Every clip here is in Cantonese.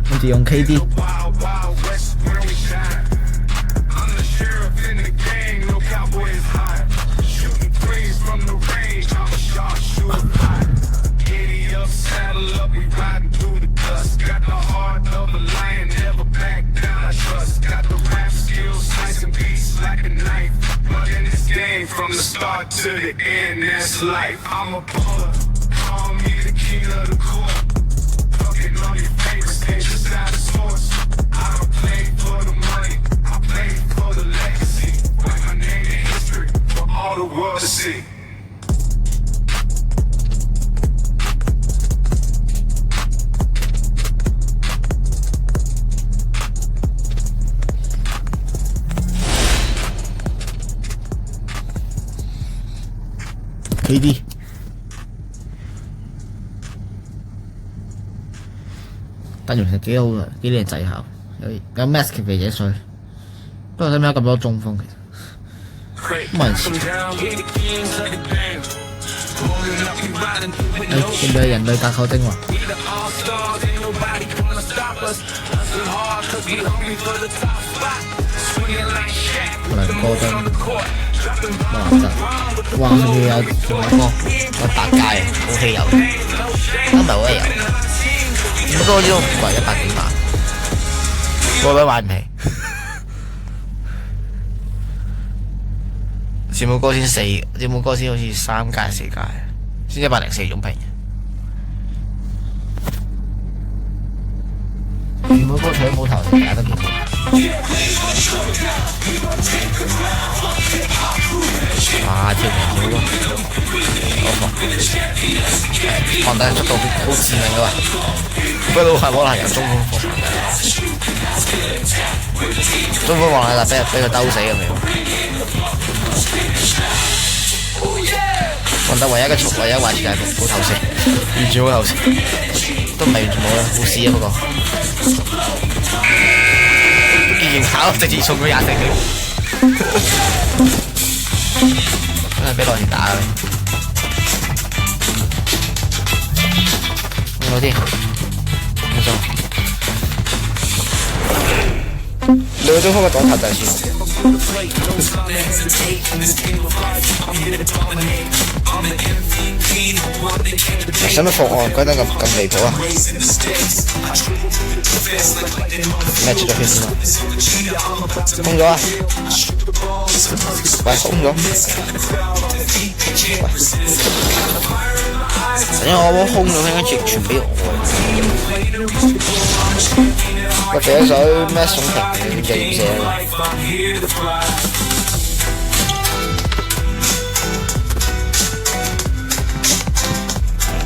跟住用 KD。From the start to the end, that's life. I'm a baller. Call me the king of the court. Fucking on your face, ain't just out of sports. I don't play for the money, I play for the legacy. Write my name in history for all the world to see. KD，但原來幾好嘅，幾靚仔下，有 mask 嘅肥仔水，不過使唔使咁多中鋒其實？冇人試。見到人類格扣丁喎。梁哥登。哇！佢有仲有100屆，好稀有，都唔係好稀有。咁多啲都唔貴，100幾萬，個個買唔起。字母哥先4，字母哥先好似3屆4屆，先104種評。字母哥除咗冇頭，打得幾好。哇！跳唔跳喎？防彈速度好致命㗎嘛！不過係可能有中鋒防彈，中鋒防彈就俾佢兜死咁樣。防彈唯一壞處就係冇投射，完全冇投射，都唔係完全冇啦，好屎啊不過。竟然考直接送佢24秒。真係俾羅田打嘅，好啲，冇錯。2個中鋒嘅擋塔就係算。使乜放案？鬼得咁離譜啊！咩出咗圈先啊？空咗啊！喂，空咗！因為我空咗，應該傳俾我。個射手咩送停嘅點射啊？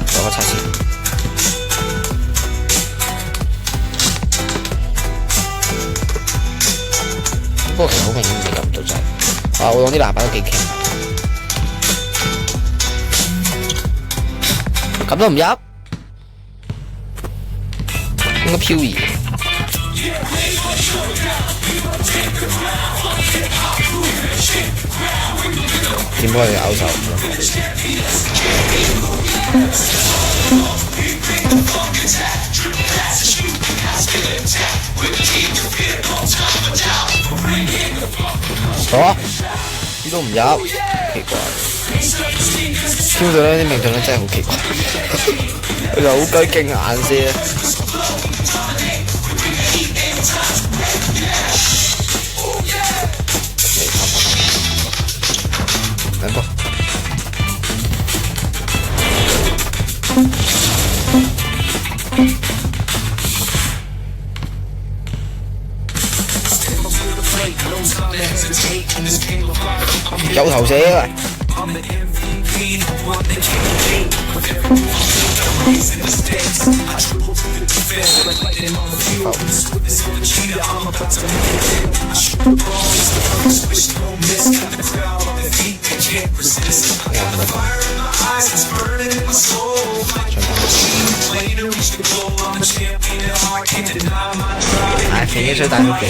做個測試。不過其實好明顯未撳到掣。啊！我用啲籃板都幾勁。咁都唔入，應該漂移。點解要咬手？好，呢都唔入，奇怪。超隊呢啲命中率真係好奇怪，佢就好鬼勁眼先。兩個。有投射啊！唉，前幾水大都幾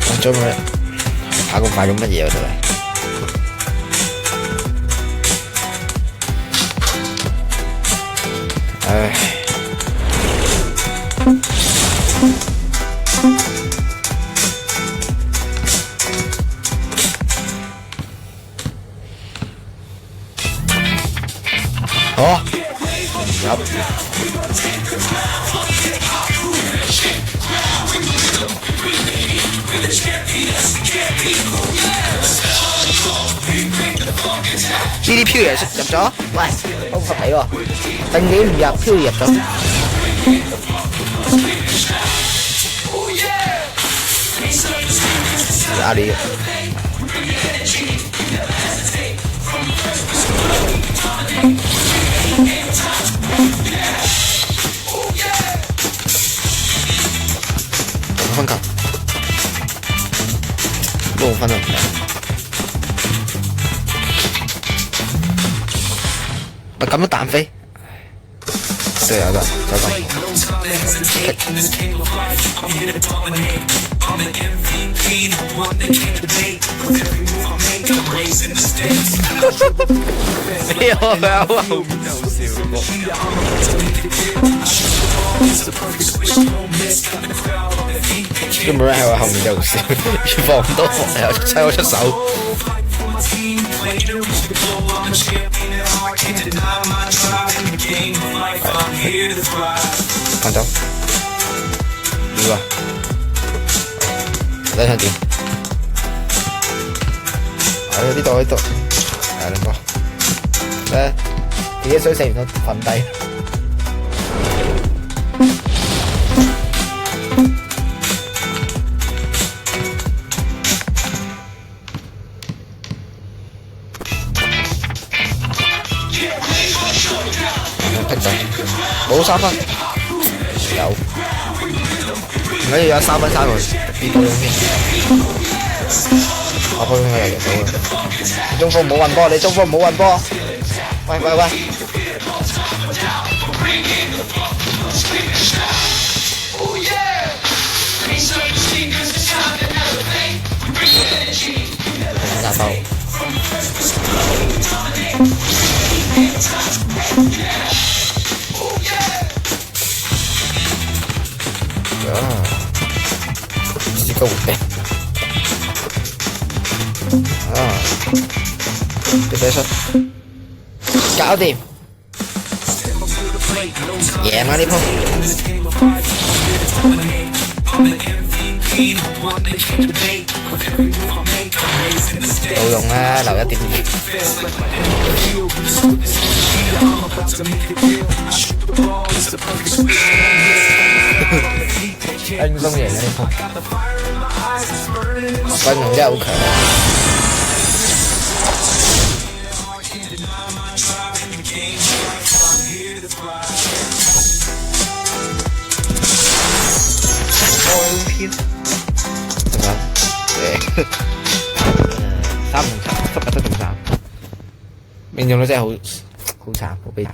水做咩？下個快用乜嘢啊？真係唉。好，入。呢啲漂移入咗，喂，好合理喎，定幾唔入，漂移入咗。哪裡？分球，6分啊！咪咁都彈飛，對有得走咁。哎呀，佢喺後面就好笑都冇人喺我後面就好笑，越放唔到防又砌我出手。放走，呢個，睇下點？呢度，係兩個，自己水食完都瞓低。冇3分，有，唔緊要有3分3個，變到先。我開佢又入到啦。你中鋒唔好運波，你中鋒唔好運波。喂。打包。自己活嘅。俾出，搞掂，贏啦呢鋪。冇用啦，留1點2。輕鬆贏啦呢鋪，陣容真係好強。3-3，17-3，命中率真係好慘，好悲慘。